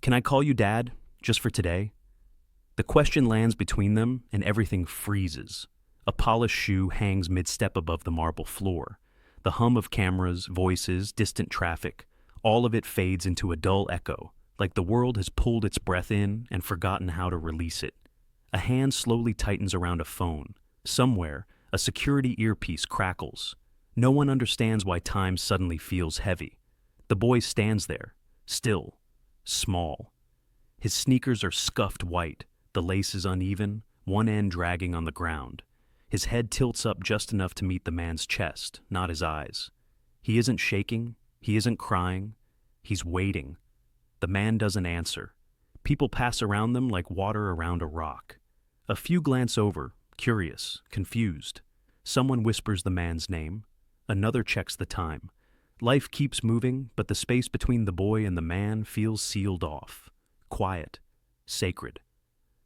Can I call you Dad, just for today? The question lands between them, and everything freezes. A polished shoe hangs mid-step above the marble floor. The hum of cameras, voices, distant traffic, all of it fades into a dull echo, like the world has pulled its breath in and forgotten how to release it. A hand slowly tightens around a phone. Somewhere, a security earpiece crackles. No one understands why time suddenly feels heavy. The boy stands there, still, small. His sneakers are scuffed white, the lace is uneven, one end dragging on the ground. His head tilts up just enough to meet the man's chest, not his eyes. He isn't shaking, he isn't crying, he's waiting. The man doesn't answer. People pass around them like water around a rock. A few glance over, curious, confused. Someone whispers the man's name. Another checks the time. Life keeps moving, but the space between the boy and the man feels sealed off. Quiet. Sacred.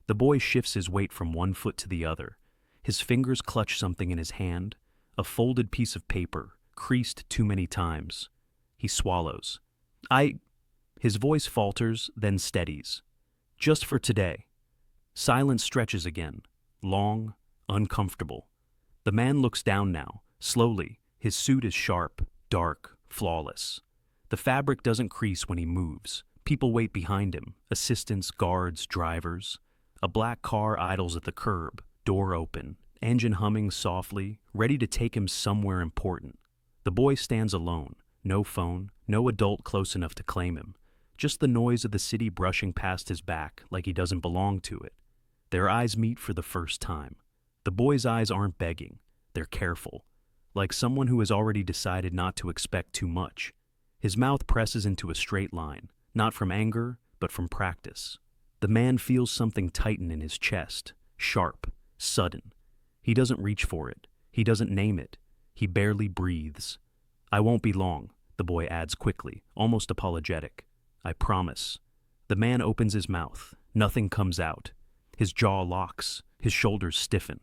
The boy shifts his weight from one foot to the other. His fingers clutch something in his hand, a folded piece of paper, creased too many times. He swallows. His voice falters, then steadies. Just for today. Silence stretches again. Long, uncomfortable. The man looks down now, slowly. His suit is sharp, dark, flawless. The fabric doesn't crease when he moves. People wait behind him, assistants, guards, drivers. A black car idles at the curb, door open, engine humming softly, ready to take him somewhere important. The boy stands alone, no phone, no adult close enough to claim him. Just the noise of the city brushing past his back like he doesn't belong to it. Their eyes meet for the first time. The boy's eyes aren't begging, they're careful. Like someone who has already decided not to expect too much. His mouth presses into a straight line, not from anger, but from practice. The man feels something tighten in his chest, sharp, sudden. He doesn't reach for it. He doesn't name it. He barely breathes. "I won't be long," the boy adds quickly, almost apologetic. "I promise." The man opens his mouth. Nothing comes out. His jaw locks. His shoulders stiffen.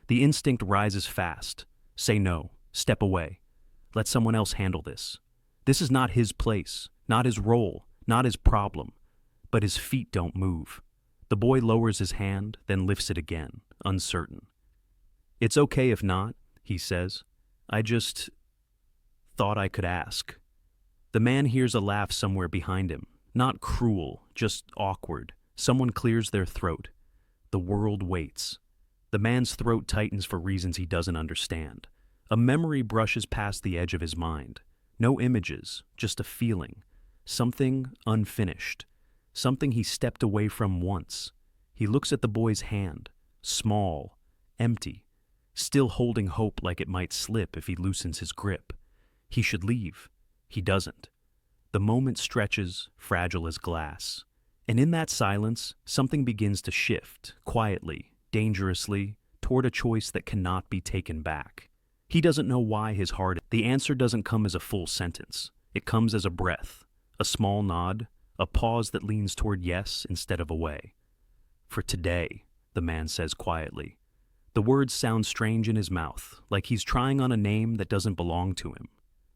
The instinct rises fast. Say no. Step away. Let someone else handle this. This is not his place, not his role, not his problem. But his feet don't move. The boy lowers his hand, then lifts it again, uncertain. "It's okay if not," he says. "I just thought I could ask." The man hears a laugh somewhere behind him. Not cruel, just awkward. Someone clears their throat. The world waits. The man's throat tightens for reasons he doesn't understand. A memory brushes past the edge of his mind. No images, just a feeling. Something unfinished. Something he stepped away from once. He looks at the boy's hand. Small. Empty. Still holding hope like it might slip if he loosens his grip. He should leave. He doesn't. The moment stretches, fragile as glass. And in that silence, something begins to shift, quietly, dangerously, toward a choice that cannot be taken back. He doesn't know why his heart. The answer doesn't come as a full sentence. It comes as a breath, a small nod, a pause that leans toward yes instead of away. "For today," the man says quietly. The words sound strange in his mouth, like he's trying on a name that doesn't belong to him.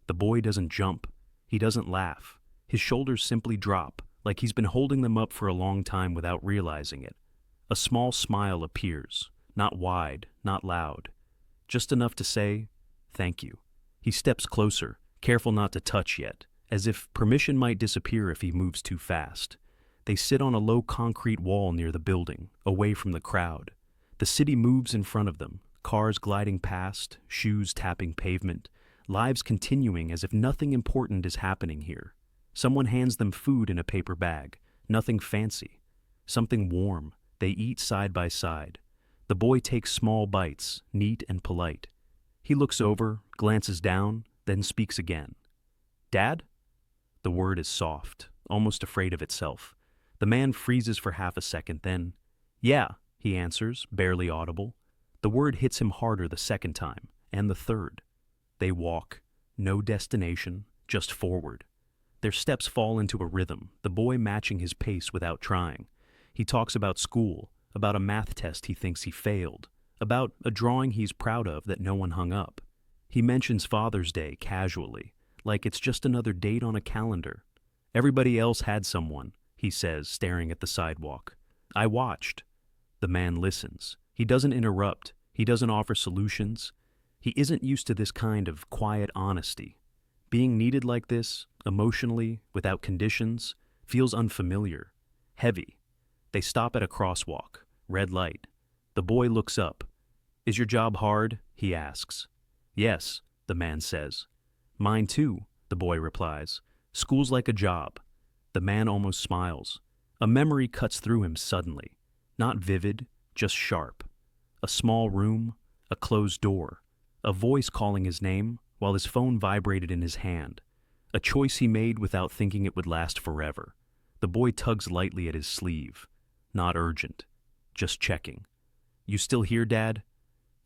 The boy doesn't jump. He doesn't laugh. His shoulders simply drop, like he's been holding them up for a long time without realizing it. A small smile appears, not wide, not loud. Just enough to say, "Thank you." He steps closer, careful not to touch yet, as if permission might disappear if he moves too fast. They sit on a low concrete wall near the building, away from the crowd. The city moves in front of them, cars gliding past, shoes tapping pavement, lives continuing as if nothing important is happening here. Someone hands them food in a paper bag, nothing fancy. Something warm. They eat side by side. The boy takes small bites, neat and polite. He looks over, glances down, then speaks again. "Dad?" The word is soft, almost afraid of itself. The man freezes for half a second, then, "Yeah," he answers, barely audible. The word hits him harder the second time, and the third. They walk. No destination, just forward. Their steps fall into a rhythm, the boy matching his pace without trying. He talks about school, about a math test he thinks he failed, about a drawing he's proud of that no one hung up. He mentions Father's Day casually, like it's just another date on a calendar. Everybody else had someone, he says, staring at the sidewalk. I watched. The man listens. He doesn't interrupt. He doesn't offer solutions. He isn't used to this kind of quiet honesty. Being needed like this, emotionally, without conditions, feels unfamiliar, heavy. They stop at a crosswalk, red light. The boy looks up. Is your job hard? He asks. Yes, the man says. Mine too, the boy replies. School's like a job. The man almost smiles. A memory cuts through him suddenly. Not vivid, just sharp. A small room, a closed door, a voice calling his name while his phone vibrated in his hand. A choice he made without thinking it would last forever. The boy tugs lightly at his sleeve. Not urgent, just checking. You still here, Dad?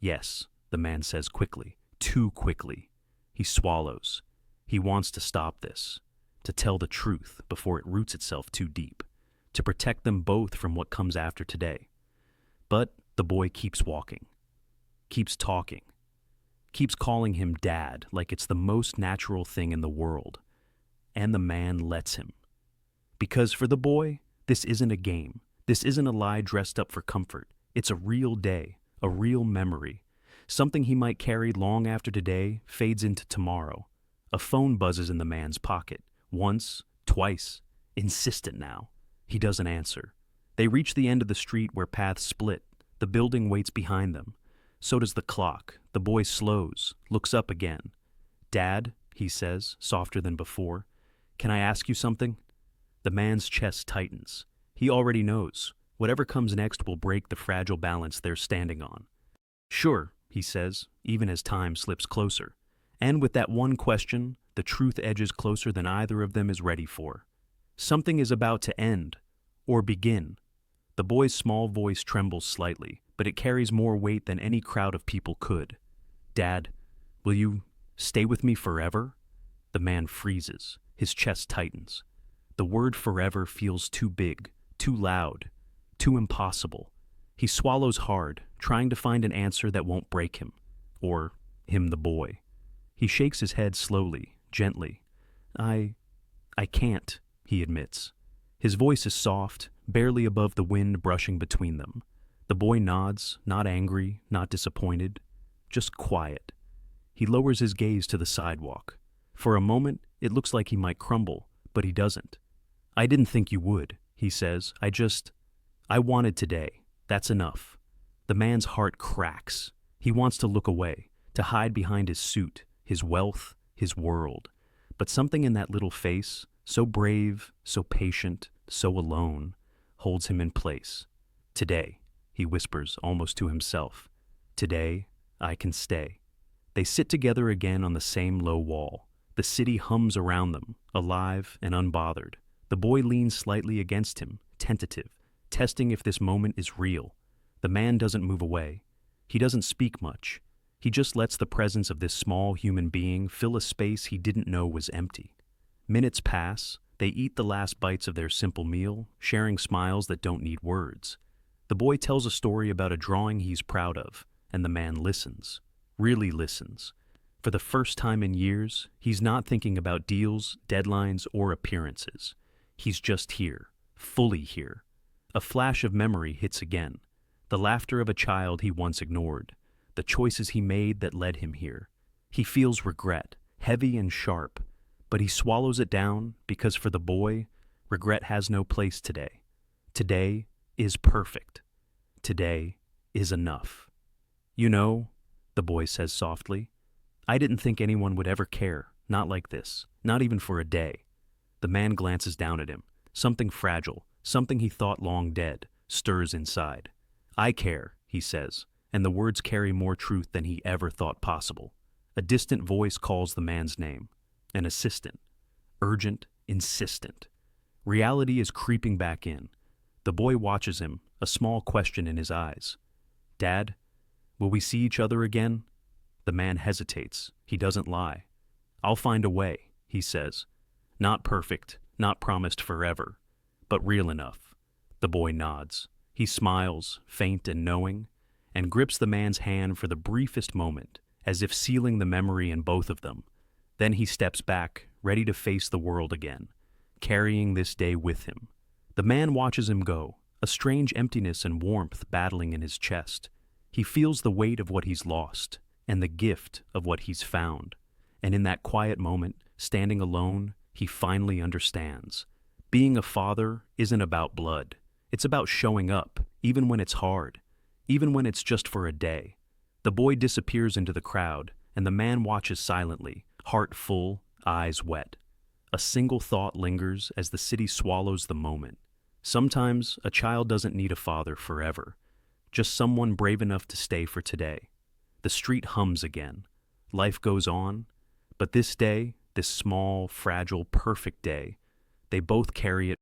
Yes, the man says quickly, too quickly. He swallows. He wants to stop this, to tell the truth before it roots itself too deep, to protect them both from what comes after today. But the boy keeps walking, keeps talking, keeps calling him Dad like it's the most natural thing in the world. And the man lets him. Because for the boy, this isn't a game. This isn't a lie dressed up for comfort. It's a real day, a real memory. Something he might carry long after today fades into tomorrow. A phone buzzes in the man's pocket. Once, twice, insistent now. He doesn't answer. They reach the end of the street where paths split. The building waits behind them. So does the clock. The boy slows, looks up again. Dad, he says, softer than before. Can I ask you something? The man's chest tightens. He already knows. Whatever comes next will break the fragile balance they're standing on. Sure, he says, even as time slips closer. And with that one question, the truth edges closer than either of them is ready for. Something is about to end, or begin. The boy's small voice trembles slightly, but it carries more weight than any crowd of people could. Dad, will you stay with me forever? The man freezes. His chest tightens. The word forever feels too big, too loud, too impossible. He swallows hard, trying to find an answer that won't break him. Or him, the boy. He shakes his head slowly, gently. I can't, he admits. His voice is soft, barely above the wind brushing between them. The boy nods, not angry, not disappointed, just quiet. He lowers his gaze to the sidewalk. For a moment, it looks like he might crumble, but he doesn't. I didn't think you would, he says. I wanted today. That's enough. The man's heart cracks. He wants to look away, to hide behind his suit, his wealth, his world. But something in that little face, so brave, so patient, so alone, holds him in place. Today, he whispers almost to himself. Today, I can stay. They sit together again on the same low wall. The city hums around them, alive and unbothered. The boy leans slightly against him, tentative, testing if this moment is real. The man doesn't move away. He doesn't speak much. He just lets the presence of this small human being fill a space he didn't know was empty. Minutes pass. They eat the last bites of their simple meal, sharing smiles that don't need words. The boy tells a story about a drawing he's proud of, and the man listens. Really listens. For the first time in years, he's not thinking about deals, deadlines, or appearances. He's just here, fully here. A flash of memory hits again. The laughter of a child he once ignored. The choices he made that led him here. He feels regret, heavy and sharp, but he swallows it down because for the boy, regret has no place today. Today is perfect. Today is enough. You know, the boy says softly, I didn't think anyone would ever care, not like this, not even for a day. The man glances down at him. Something fragile, something he thought long dead, stirs inside. I care, he says, and the words carry more truth than he ever thought possible. A distant voice calls the man's name. An assistant. Urgent, insistent. Reality is creeping back in. The boy watches him, a small question in his eyes. Dad, will we see each other again? The man hesitates. He doesn't lie. I'll find a way, he says. Not perfect, not promised forever, but real enough. The boy nods. He smiles, faint and knowing, and grips the man's hand for the briefest moment, as if sealing the memory in both of them. Then he steps back, ready to face the world again, carrying this day with him. The man watches him go, a strange emptiness and warmth battling in his chest. He feels the weight of what he's lost and the gift of what he's found. And in that quiet moment, standing alone, he finally understands. Being a father isn't about blood. It's about showing up, even when it's hard, even when it's just for a day. The boy disappears into the crowd, and the man watches silently, heart full, eyes wet. A single thought lingers as the city swallows the moment. Sometimes a child doesn't need a father forever, just someone brave enough to stay for today. The street hums again. Life goes on, but this day, this small, fragile, perfect day, they both carry it